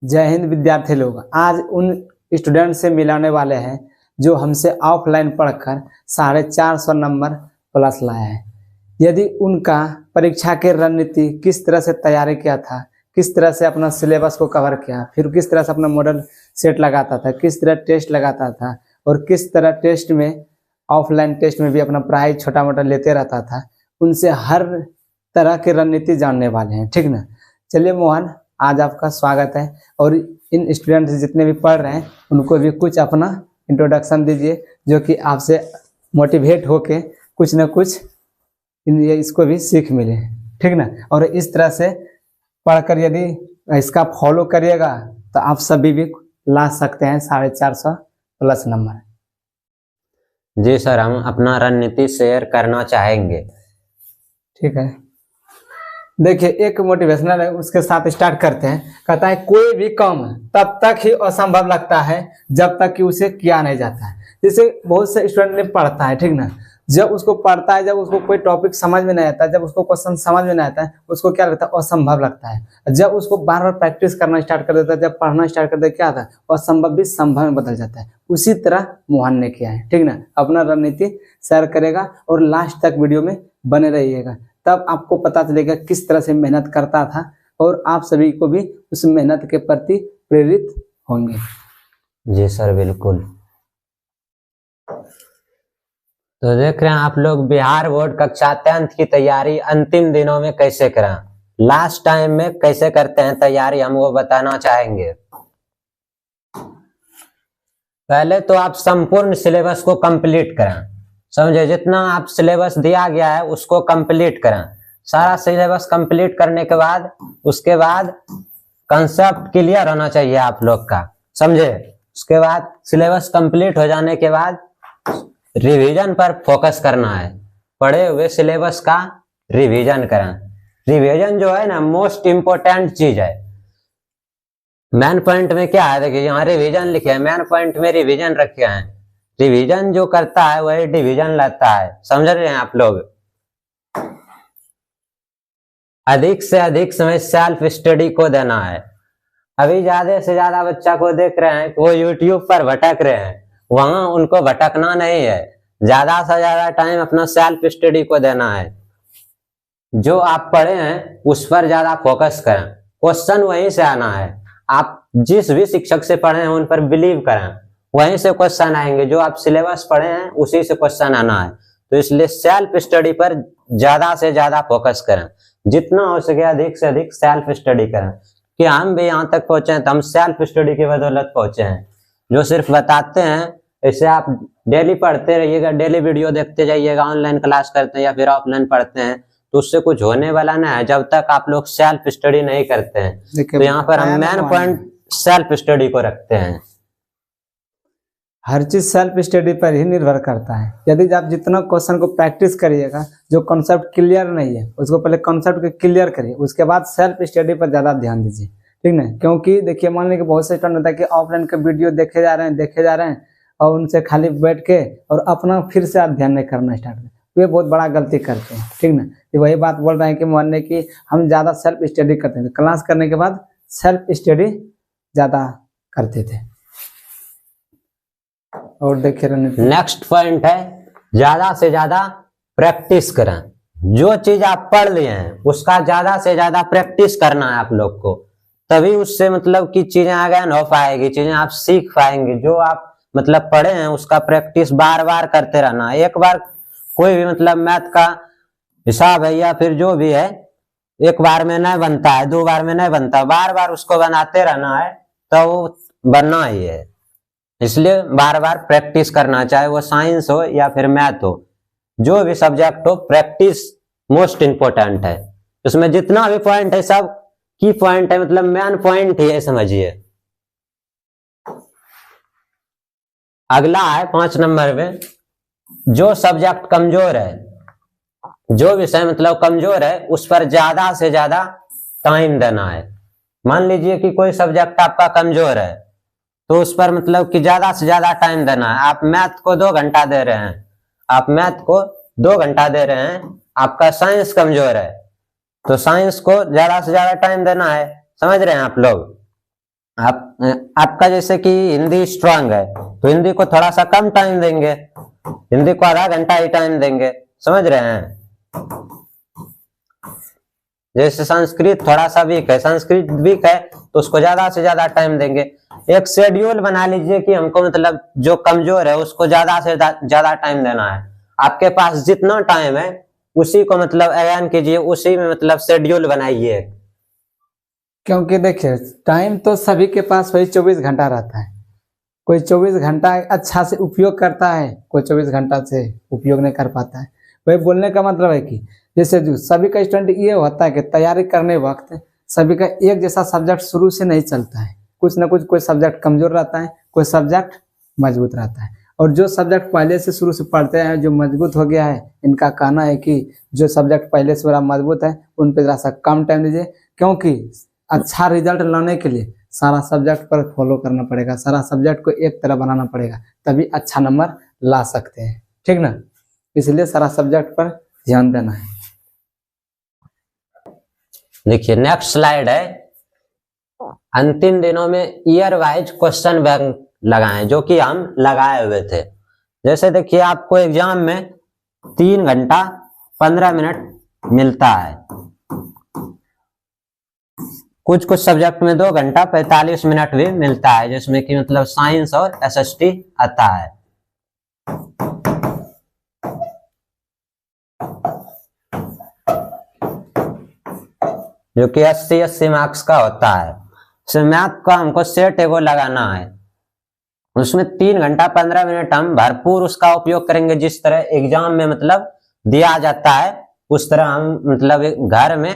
जय हिंद विद्यार्थी लोग। आज उन स्टूडेंट से मिलाने वाले हैं जो हमसे ऑफलाइन पढ़कर 450 नंबर प्लस लाए हैं। यदि उनका परीक्षा की रणनीति किस तरह से तैयारी किया था, किस तरह से अपना सिलेबस को कवर किया, फिर किस तरह से अपना मॉडल सेट लगाता था, किस तरह टेस्ट लगाता था और किस तरह टेस्ट में ऑफलाइन टेस्ट में भी अपना प्राइज छोटा मोटा लेते रहता था, उनसे हर तरह की रणनीति जानने वाले हैं। ठीक ना। चलिए मोहन, आज आपका स्वागत है और इन स्टूडेंट जितने भी पढ़ रहे हैं उनको भी कुछ अपना इंट्रोडक्शन दीजिए, जो कि आपसे मोटिवेट होके कुछ ना कुछ इसको भी सीख मिले। ठीक ना। और इस तरह से पढ़कर यदि इसका फॉलो करिएगा तो आप सभी भी ला सकते हैं 450 प्लस नंबर। जी सर, हम अपना रणनीति शेयर करना चाहेंगे। ठीक है, देखिए एक मोटिवेशनल है, उसके साथ स्टार्ट करते हैं। कहता है कोई भी काम तब तक ही असंभव लगता है जब तक कि उसे किया नहीं जाता है। जैसे बहुत से स्टूडेंट ने पढ़ता है, ठीक ना, जब उसको पढ़ता है, जब उसको कोई टॉपिक समझ में नहीं आता, जब उसको क्वेश्चन समझ में नहीं आता है, उसको क्या लगता है, असंभव लगता है। जब उसको बार बार प्रैक्टिस करना स्टार्ट कर देता है, जब पढ़ना स्टार्ट कर देता है, क्या आता है, असंभव भी संभव में बदल जाता है। उसी तरह मोहन ने किया है। ठीक ना। अपना रणनीति शेयर करेगा और लास्ट तक वीडियो में बने रहिएगा, तब आपको पता चलेगा किस तरह से मेहनत करता था और आप सभी को भी उस मेहनत के प्रति प्रेरित होंगे। जी सर, बिल्कुल। तो देख रहे हैं आप लोग, बिहार बोर्ड कक्षा 10th की तैयारी अंतिम दिनों में कैसे करें, लास्ट टाइम में कैसे करते हैं तैयारी, हम वो बताना चाहेंगे। पहले तो आप संपूर्ण सिलेबस को कंप्लीट करें, समझे। जितना आप सिलेबस दिया गया है उसको कंप्लीट करें। सारा सिलेबस कंप्लीट करने के बाद उसके बाद कंसेप्ट क्लियर होना चाहिए आप लोग का, समझे। उसके बाद सिलेबस कंप्लीट हो जाने के बाद रिवीजन पर फोकस करना है। पढ़े हुए सिलेबस का रिवीजन करें। रिवीजन जो है ना, मोस्ट इंपोर्टेंट चीज है। मेन पॉइंट में क्या है, देखिए यहाँ रिवीजन लिखे हैं, मेन पॉइंट में रिवीजन रखे हैं। रिवीजन जो करता है वही डिवीजन लाता है, समझ रहे हैं आप लोग। अधिक से अधिक समय सेल्फ स्टडी को देना है। अभी ज्यादा से ज्यादा बच्चा को देख रहे हैं वो यूट्यूब पर भटक रहे हैं, वहां उनको भटकना नहीं है। ज्यादा से ज्यादा टाइम अपना सेल्फ स्टडी को देना है। जो आप पढ़े हैं उस पर ज्यादा फोकस करें। क्वेश्चन वहीं से आना है। आप जिस भी शिक्षक से पढ़े हैं उन पर बिलीव करें, वहीं से क्वेश्चन आएंगे। जो आप सिलेबस पढ़े हैं उसी से क्वेश्चन आना है। तो इसलिए सेल्फ स्टडी पर ज्यादा से ज्यादा फोकस करें। जितना हो सके अधिक से अधिक सेल्फ स्टडी करें। कि हम भी यहाँ तक पहुंचे हैं तो हम सेल्फ स्टडी की बदौलत पहुंचे हैं। जो सिर्फ बताते हैं, इससे आप डेली पढ़ते रहिएगा, डेली वीडियो देखते जाइएगा, ऑनलाइन क्लास करते हैं या फिर ऑफलाइन पढ़ते हैं, तो उससे कुछ होने वाला ना है जब तक आप लोग सेल्फ स्टडी नहीं करते हैं। तो यहाँ पर हम मेन पॉइंट सेल्फ स्टडी को रखते हैं। हर चीज सेल्फ स्टडी पर ही निर्भर करता है। यदि आप जितना क्वेश्चन को प्रैक्टिस करिएगा, जो कॉन्सेप्ट क्लियर नहीं है उसको पहले कॉन्सेप्ट को क्लियर करिए, उसके बाद सेल्फ स्टडी पर ज्यादा ध्यान दीजिए। ठीक ना। क्योंकि देखिए, मान लीजिए बहुत से स्टूडेंट होता है कि ऑफलाइन का वीडियो देखे जा रहे हैं और उनसे खाली बैठ के और अपना फिर से अध्ययन नहीं करना स्टार्ट करें, वे बहुत बड़ा गलती करते हैं। ठीक ना। तो वही बात बोल रहे हैं कि मोहन ने कि हम ज्यादा सेल्फ स्टडी करते थे, क्लास करने के बाद सेल्फ स्टडी ज्यादा करते थे। और देखिए नेक्स्ट पॉइंट है, ज्यादा से ज्यादा प्रैक्टिस करें। जो चीज आप पढ़ लिए हैं उसका ज्यादा से ज्यादा प्रैक्टिस करना है आप लोग को, तभी उससे मतलब कि चीजें आगे हो पाएगी, चीजें आप सीख पाएंगे। जो आप मतलब पढ़े हैं उसका प्रैक्टिस बार बार करते रहना है। एक बार कोई भी मतलब मैथ का हिसाब है या फिर जो भी है, एक बार में नहीं बनता है, 2 बार में नहीं बनता, बार बार उसको बनाते रहना है तो वो बनना ही है। इसलिए बार बार प्रैक्टिस करना, चाहे वो साइंस हो या फिर मैथ हो, जो भी सब्जेक्ट हो, प्रैक्टिस मोस्ट इंपोर्टेंट है। उसमें जितना भी पॉइंट है सब की पॉइंट है, मतलब मेन पॉइंट ही है, समझिए। अगला है 5 नंबर में, जो सब्जेक्ट कमजोर है, जो विषय मतलब कमजोर है, उस पर ज्यादा से ज्यादा टाइम देना है। मान लीजिए कि कोई सब्जेक्ट आपका कमजोर है तो उस पर मतलब कि ज्यादा से ज्यादा टाइम देना है। आप मैथ को 2 घंटा दे रहे हैं, आपका साइंस कमजोर है तो साइंस को ज्यादा से ज्यादा टाइम देना है, समझ रहे हैं आप लोग। आपका जैसे कि हिंदी स्ट्रांग है तो हिंदी को थोड़ा सा कम टाइम देंगे, हिंदी को आधा घंटा ही टाइम देंगे, समझ रहे हैं। जैसे संस्कृत थोड़ा सा वीक है, संस्कृत वीक है तो उसको ज्यादा से ज्यादा टाइम देंगे। एक शेड्यूल बना लीजिए कि हमको मतलब जो कमजोर है उसको ज्यादा से ज्यादा टाइम देना है। आपके पास जितना टाइम है उसी को मतलब अध्ययन कीजिए, उसी में मतलब शेड्यूल बनाइए। क्योंकि देखिए टाइम तो सभी के पास वही 24 घंटा रहता है। कोई 24 घंटा अच्छा से उपयोग करता है, कोई 24 घंटा से उपयोग नहीं कर पाता है। वही बोलने का मतलब है कि जैसे जो सभी का स्टूडेंट ये होता है कि तैयारी करने वक्त सभी का एक जैसा सब्जेक्ट शुरू से नहीं चलता है। कुछ ना कुछ कोई सब्जेक्ट कमजोर रहता है, कोई सब्जेक्ट मजबूत रहता है। और जो सब्जेक्ट पहले से शुरू से पढ़ते हैं जो मजबूत हो गया है, इनका कहना है कि जो सब्जेक्ट पहले से बड़ा मजबूत है उन पर जरा सा कम टाइम दीजिए, क्योंकि अच्छा रिजल्ट लाने के लिए सारा सब्जेक्ट पर फॉलो करना पड़ेगा, सारा सब्जेक्ट को एक तरह बनाना पड़ेगा, तभी अच्छा नंबर ला सकते हैं, ठीक ना। इसलिए सारा सब्जेक्ट पर ध्यान देना है। देखिए नेक्स्ट स्लाइड है, अंतिम दिनों में ईयर वाइज क्वेश्चन बैंक लगाएं, जो कि हम लगाए हुए थे। जैसे देखिए आपको एग्जाम में 3 घंटा 15 मिनट मिलता है, कुछ कुछ सब्जेक्ट में 2 घंटा 45 मिनट भी मिलता है, जिसमें कि मतलब साइंस और एसएसटी आता है। जो कि 80 मार्क्स का होता है। मैथ का हमको सेट एगो लगाना है, उसमें 3 घंटा 15 मिनट हम भरपूर उसका उपयोग करेंगे। जिस तरह एग्जाम में मतलब दिया जाता है उस तरह हम मतलब घर में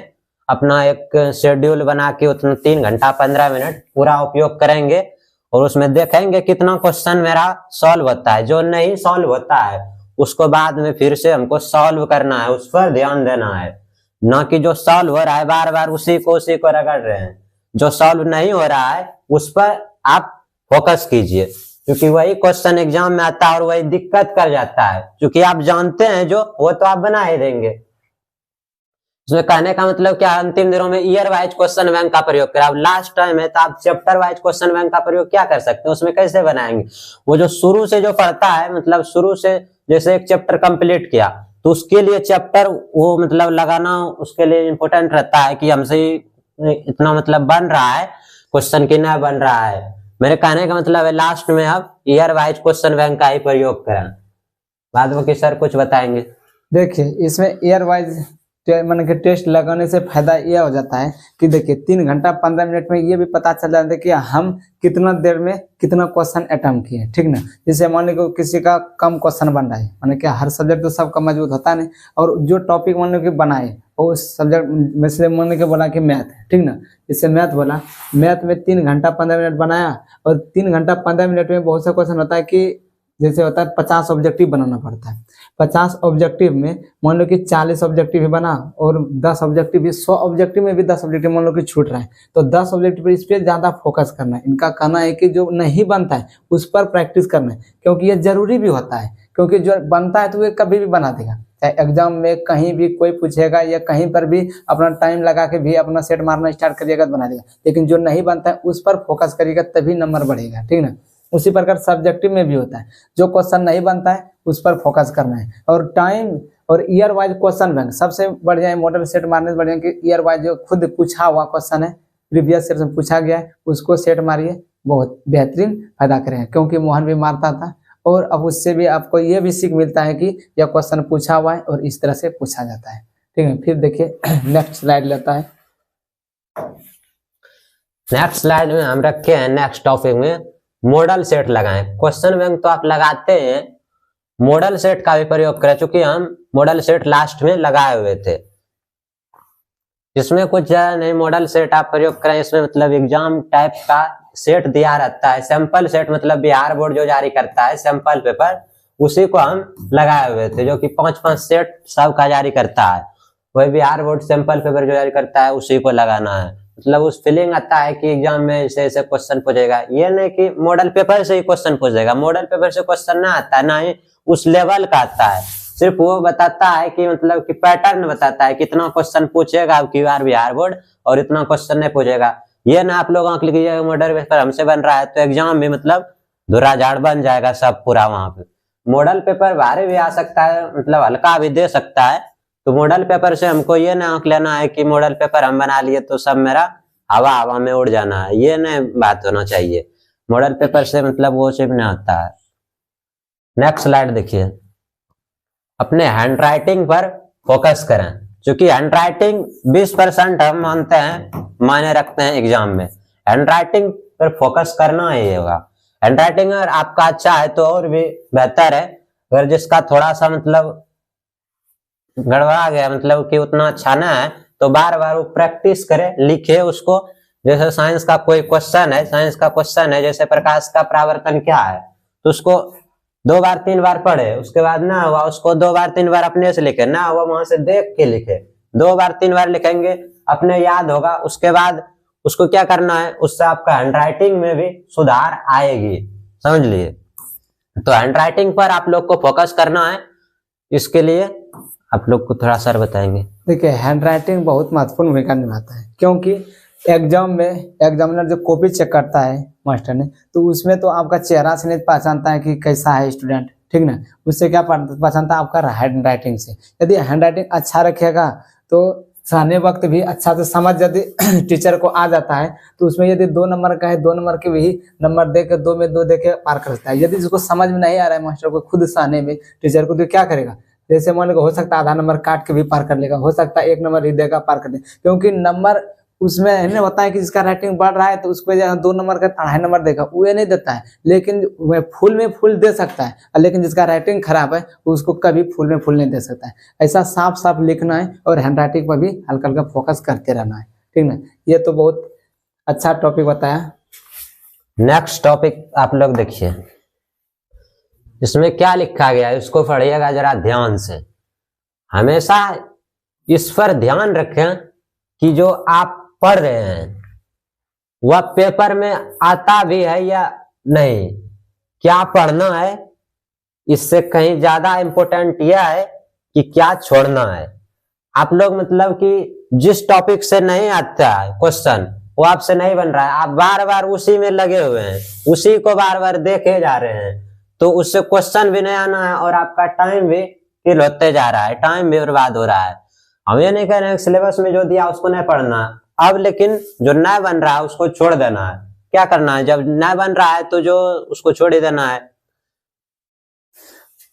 अपना एक शेड्यूल बना के उतना 3 घंटा 15 मिनट पूरा उपयोग करेंगे और उसमें देखेंगे कितना क्वेश्चन मेरा सॉल्व होता है। जो नहीं सॉल्व होता है उसको बाद में फिर से हमको सॉल्व करना है, उस पर ध्यान देना है, ना कि जो सॉल्व हो रहा है बार बार उसी को रगड़ रहे हैं। जो सॉल्व नहीं हो रहा है उस पर आप फोकस कीजिए, क्योंकि वही क्वेश्चन एग्जाम में आता है और वही दिक्कत कर जाता है। क्योंकि आप जानते हैं जो वो तो आप बना ही देंगे। इसमें कहने का मतलब क्या, अंतिम दिनों में ईयर वाइज क्वेश्चन बैंक का प्रयोग करें। अब लास्ट टाइम है तो आप चैप्टर वाइज क्वेश्चन बैंक का प्रयोग क्या कर सकते हैं, उसमें कैसे बनाएंगे। वो जो शुरू से जो पढ़ता है मतलब शुरू से जैसे एक चैप्टर कंप्लीट किया तो उसके लिए चैप्टर वो मतलब लगाना उसके लिए इम्पोर्टेंट रहता है कि हमसे इतना मतलब बन रहा है क्वेश्चन की ना बन रहा है। मेरे कहने का मतलब है लास्ट में आप ईयर वाइज क्वेश्चन बैंक का ही प्रयोग करें। बाद में कि सर कुछ बताएंगे। देखिए इसमें ईयर वाइज मान के टेस्ट लगाने से फायदा यह हो जाता है कि देखिए 3 घंटा 15 मिनट में ये भी पता चल जाता है कि हम कितना देर में कितना क्वेश्चन अटेम्प्ट किए, ठीक ना। जैसे मान लो किसी का कम क्वेश्चन बन रहा है, माने क्या हर सब्जेक्ट तो सबका मजबूत होता नहीं, और जो टॉपिक मान लो कि बनाए और उस सब्जेक्ट में से मान के बोला कि मैथ है, ठीक ना। जैसे मैथ बोला, मैथ में 3 घंटा 15 मिनट बनाया और 3 घंटा 15 मिनट में बहुत सा क्वेश्चन होता है कि जैसे होता है 50 ऑब्जेक्टिव बनाना पड़ता है। 50 ऑब्जेक्टिव में मान लो कि 40 ऑब्जेक्टिव भी बना और 10 ऑब्जेक्टिव भी, 100 ऑब्जेक्टिव में भी 10 ऑब्जेक्टिव मान लो कि छूट रहा है, तो 10 ऑब्जेक्टिव पर इस पर ज्यादा फोकस करना है। इनका कहना है कि जो नहीं बनता है उस पर प्रैक्टिस करना है, क्योंकि ये जरूरी भी होता है। क्योंकि जो बनता है तो ये कभी भी बना देगा, चाहे एग्जाम में कहीं भी कोई पूछेगा या कहीं पर भी अपना टाइम लगा के भी अपना सेट मारना स्टार्ट करिएगा तो बना देगा। लेकिन जो नहीं बनता है उस पर फोकस करिएगा तभी नंबर बढ़ेगा, ठीक ना। उसी प्रकार सब्जेक्टिव में भी होता है, जो क्वेश्चन नहीं बनता है उस पर फोकस करना है। और टाइम और ईयर वाइज क्वेश्चन बैंक सबसे बढ़िया है। मॉडल सेट मारने से बढ़िया कि ईयर वाइज जो खुद पूछा हुआ क्वेश्चन है, प्रीवियस ईयर से पूछा गया है, उसको सेट मारिए, बहुत बेहतरीन फायदा करेगा। क्योंकि मोहन भी मारता था और अब उससे भी आपको ये भी सीख मिलता है कि यह क्वेश्चन पूछा हुआ है और इस तरह से पूछा जाता है, ठीक है। फिर देखिए नेक्स्ट स्लाइड लेता है। नेक्स्ट स्लाइड में हम रखे हैं नेक्स्ट टॉपिक में मॉडल सेट लगाएं। क्वेश्चन बैंक तो आप लगाते हैं, मॉडल सेट का भी प्रयोग करें, चूंकि हम मॉडल सेट लास्ट में लगाए हुए थे। इसमें कुछ ज्यादा नहीं, मॉडल सेट आप प्रयोग करें। इसमें मतलब एग्जाम टाइप का सेट दिया रहता है, सैंपल सेट मतलब बिहार बोर्ड जो जारी करता है सैंपल पेपर, उसी को हम लगाए हुए थे, जो कि 5-5 सेट सबका जारी करता है। वही बिहार बोर्ड सैंपल पेपर जो जारी करता है उसी को लगाना है। मतलब उस फीलिंग आता है कि एग्जाम में ऐसे ऐसे क्वेश्चन पूछेगा, ये नहीं कि मॉडल पेपर से ही क्वेश्चन पूछेगा। मॉडल पेपर से क्वेश्चन ना आता है, ना ही उस लेवल का आता है। सिर्फ वो बताता है कि मतलब कि पैटर्न बताता है कितना क्वेश्चन पूछेगा अब की बार बिहार बोर्ड और इतना क्वेश्चन नहीं पूछेगा। ये ना आप लोग आंख लीजिएगा मॉडल पेपर हमसे बन रहा है तो एग्जाम में मतलब धुराझाड़ बन जाएगा सब पूरा। वहां पे मॉडल पेपर भारी भी आ सकता है, मतलब हल्का भी दे सकता है। तो मॉडल पेपर से हमको ये ना आंक लेना है कि मॉडल पेपर हम बना लिए तो सब मेरा हवा हवा में उड़ जाना है, ये नहीं बात होना चाहिए। मॉडल पेपर से मतलब वो चीज नहीं होता है। नेक्स्ट स्लाइड देखिए। अपने हैंड राइटिंग पर फोकस करें, क्योंकि हैंड राइटिंग 20% हम मानते हैं मायने रखते हैं एग्जाम में। हैंड राइटिंग पर फोकस करना ही होगा। हैंड राइटिंग अगर आपका अच्छा है तो और भी बेहतर है। अगर जिसका थोड़ा सा मतलब गड़बड़ा गया, मतलब कि उतना अच्छा ना है, तो बार बार वो प्रैक्टिस करे, लिखे उसको। जैसे साइंस का कोई क्वेश्चन है, साइंस का क्वेश्चन है जैसे प्रकाश का परावर्तन क्या है, तो उसको 2 बार 3 बार पढ़े, उसके बाद ना हुआ उसको 2 बार 3 बार अपने से लिखे, ना हुआ वहां से देख के लिखे। 2 बार 3 बार लिखेंगे अपने याद होगा। उसके बाद उसको क्या करना है, उससे आपका हैंड राइटिंग में भी सुधार आएगी, समझ लिए। तो हैंड राइटिंग पर आप लोग को फोकस करना है, इसके लिए आप लोग को थोड़ा सर बताएंगे। देखिए, हैंड राइटिंग बहुत महत्वपूर्ण भूमिका निभाता है, क्योंकि एग्जाम में एग्जामिनर जो कॉपी चेक करता है मास्टर ने, तो उसमें तो आपका चेहरा से नहीं पहचानता है कि कैसा है स्टूडेंट, ठीक ना। उससे क्या पहचानता है, आपका हैंड राइटिंग से। यदि हैंड राइटिंग अच्छा रखेगा तो पढ़ाने वक्त भी अच्छा से समझ यदि टीचर को आ जाता है, तो उसमें यदि 2 नंबर का है 2 नंबर के भी नंबर दे के 2 में 2 दे के पार कर सकता है। यदि जिसको समझ में नहीं आ रहा है मास्टर को खुद सहने में टीचर को, तो क्या करेगा, जैसे मान लो हो सकता है आधा नंबर काट के भी पार कर लेगा, हो सकता है 1 नंबर ही देगा पार कर देगा, क्योंकि नंबर उसमें है ना होता है कि जिसका राइटिंग बढ़ रहा है तो उसको 2 नंबर का 2.5 नंबर देगा, वो ये नहीं देता है। लेकिन वह फुल में फुल दे सकता है, लेकिन जिसका राइटिंग खराब है उसको कभी फुल में फुल नहीं दे सकता है। ऐसा साफ साफ लिखना है और हैंड राइटिंग पर भी हल्का हल्का फोकस करते रहना है, ठीक ना। ये तो बहुत अच्छा टॉपिक बताया। नेक्स्ट टॉपिक आप लोग देखिए, इसमें क्या लिखा गया है उसको पढ़िएगा जरा ध्यान से। हमेशा इस पर ध्यान रखें कि जो आप पढ़ रहे हैं वह पेपर में आता भी है या नहीं, क्या पढ़ना है। इससे कहीं ज्यादा इंपॉर्टेंट यह है कि क्या छोड़ना है। आप लोग मतलब कि जिस टॉपिक से नहीं आता है क्वेश्चन वो आपसे नहीं बन रहा है, आप बार बार उसी में लगे हुए हैं, उसी को बार बार देखे जा रहे हैं, तो उससे क्वेश्चन भी नहीं आना है और आपका टाइम भी किल होते जा रहा है, टाइम भी बर्बाद हो रहा है। हम ये नहीं कह रहे हैं सिलेबस में जो दिया उसको नहीं पढ़ना अब, लेकिन जो नया बन रहा है उसको छोड़ देना है। क्या करना है, जब नया बन रहा है तो जो उसको छोड़ ही देना है।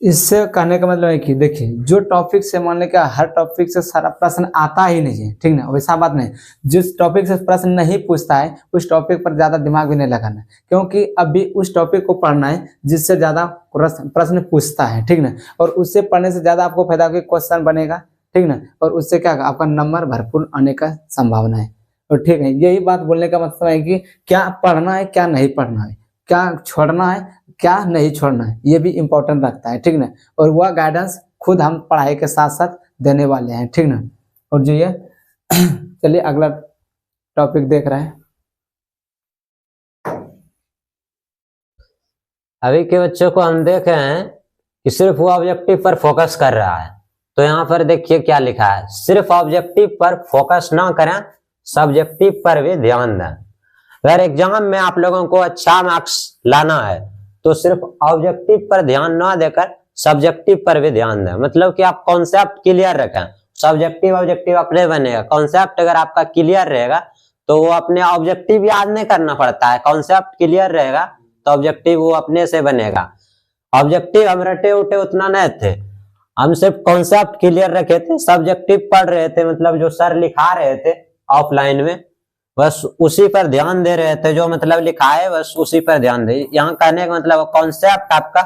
इससे कहने का मतलब है कि देखिए, जो टॉपिक से मान लें हर टॉपिक से सारा प्रश्न आता ही नहीं है, ठीक ना, वैसा बात नहीं। जिस टॉपिक से प्रश्न नहीं पूछता है उस टॉपिक पर ज्यादा दिमाग भी नहीं लगाना है, क्योंकि अभी उस टॉपिक को पढ़ना है जिससे ज्यादा प्रश्न पूछता है, ठीक ना। और उससे पढ़ने से ज्यादा आपको फायदा होगा, क्वेश्चन बनेगा, ठीक ना, और उससे क्या होगा, आपका नंबर भरपूर आने का संभावना है। और ठीक है, यही बात बोलने का मतलब है कि क्या पढ़ना है क्या नहीं पढ़ना है, क्या छोड़ना है क्या नहीं छोड़ना है, ये भी इम्पोर्टेंट रखता है, ठीक ना। और वह गाइडेंस खुद हम पढ़ाई के साथ साथ देने वाले हैं, ठीक ना। और जो ये चलिए अगला टॉपिक देख रहे हैं। अभी के बच्चों को हम देख रहे हैं कि सिर्फ वो ऑब्जेक्टिव पर फोकस कर रहा है, तो यहाँ पर देखिए क्या लिखा है, सिर्फ ऑब्जेक्टिव पर फोकस ना करें, सब्जेक्टिव पर भी ध्यान दें। अगर एग्जाम में आप लोगों को अच्छा मार्क्स लाना है तो सिर्फ ऑब्जेक्टिव पर ध्यान ना देकर सब्जेक्टिव पर भी ध्यान दें। मतलब कि आप कॉन्सेप्ट क्लियर रखें, सब्जेक्टिव ऑब्जेक्टिव अपने बनेगा। कॉन्सेप्ट अगर आपका क्लियर रहेगा तो वो अपने ऑब्जेक्टिव याद नहीं करना पड़ता है, कॉन्सेप्ट क्लियर रहेगा तो ऑब्जेक्टिव वो अपने से बनेगा। ऑब्जेक्टिव हम रटे उठे उतना नहीं थे, हम सिर्फ कॉन्सेप्ट क्लियर रखे थे, सब्जेक्टिव पढ़ रहे थे, मतलब जो सर लिखा रहे थे ऑफलाइन में बस उसी पर ध्यान दे रहे थे, जो मतलब लिखा है बस उसी पर ध्यान दे। यहाँ कहने का मतलब कॉन्सेप्ट आपका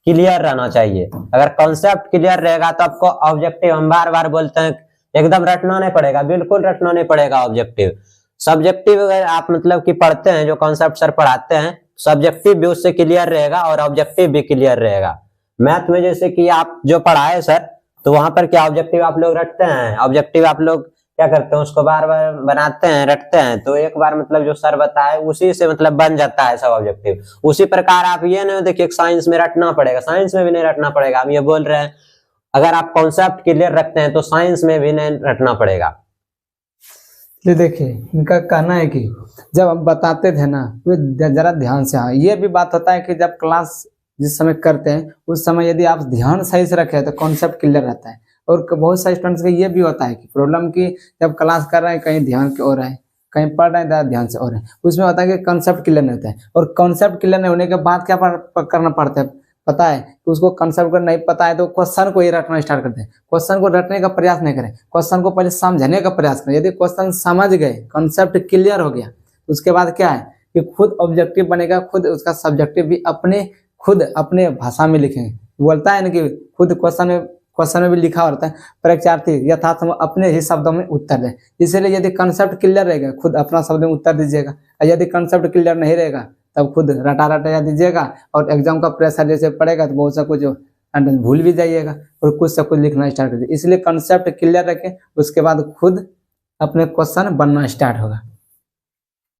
क्लियर रहना चाहिए। अगर कॉन्सेप्ट क्लियर रहेगा तो आपको ऑब्जेक्टिव, हम बार बार बोलते हैं, एकदम रटना नहीं पड़ेगा, बिल्कुल रटना नहीं पड़ेगा ऑब्जेक्टिव। सब्जेक्टिव अगर आप मतलब कि पढ़ते हैं, जो कॉन्सेप्ट सर पढ़ाते हैं, सब्जेक्टिव भी उससे क्लियर रहेगा और ऑब्जेक्टिव भी क्लियर रहेगा। मैथ में जैसे कि आप जो पढ़ाए सर, तो वहां पर क्या ऑब्जेक्टिव आप लोग रटते हैं, ऑब्जेक्टिव आप लोग क्या करते हैं, उसको बार बार बनाते हैं, रटते हैं, तो एक बार मतलब जो सर बताए उसी से मतलब बन जाता है सब ऑब्जेक्टिव। उसी प्रकार आप ये नहीं देखिए साइंस में रटना पड़ेगा, साइंस में भी नहीं रटना पड़ेगा। हम ये बोल रहे हैं अगर आप कॉन्सेप्ट क्लियर रखते हैं तो साइंस में भी नहीं रटना पड़ेगा। ये देखिए इनका कहना है कि जब हम बताते थे ना तो जरा ध्यान से, हाँ ये भी बात होता है कि जब क्लास जिस समय करते हैं उस समय यदि आप ध्यान सही से रखें तो कॉन्सेप्ट क्लियर रहता है। और बहुत सारे स्टूडेंट्स का ये भी होता है कि प्रॉब्लम की जब क्लास कर रहे हैं कहीं ध्यान की ओर है, कहीं पढ़ रहे हैं ध्यान से और है, उसमें होता है कि कॉन्सेप्ट क्लियर नहीं होता है। और कॉन्सेप्ट क्लियर नहीं होने के बाद क्या करना पड़ता है पता है कि उसको कंसेप्ट को नहीं पता है तो क्वेश्चन को ही रटना स्टार्ट करते हैं। क्वेश्चन को रटने का प्रयास नहीं करें, क्वेश्चन को पहले समझने का प्रयास करें। यदि क्वेश्चन समझ गए, कंसेप्ट क्लियर हो गया, तो उसके बाद क्या है कि खुद ऑब्जेक्टिव बनेगा, खुद उसका सब्जेक्टिव भी खुद अपने भाषा में लिखेंगे। बोलता है ना कि खुद क्वेश्चन में भी लिखा होता है परीक्षार्थी यथासंभव अपने ही शब्दों में उत्तर दें। इसलिए यदि कंसेप्ट क्लियर रहेगा खुद अपना शब्द में उत्तर दीजिएगा, और यदि कंसेप्ट क्लियर नहीं रहेगा तब खुद रटा दीजिएगा और एग्जाम का प्रेशर जैसे पड़ेगा तो बहुत सा कुछ भूल भी जाइएगा और कुछ से कुछ लिखना स्टार्ट कर दीजिए। इसलिए कंसेप्ट क्लियर रखें, उसके बाद खुद अपने क्वेश्चन बनना स्टार्ट होगा।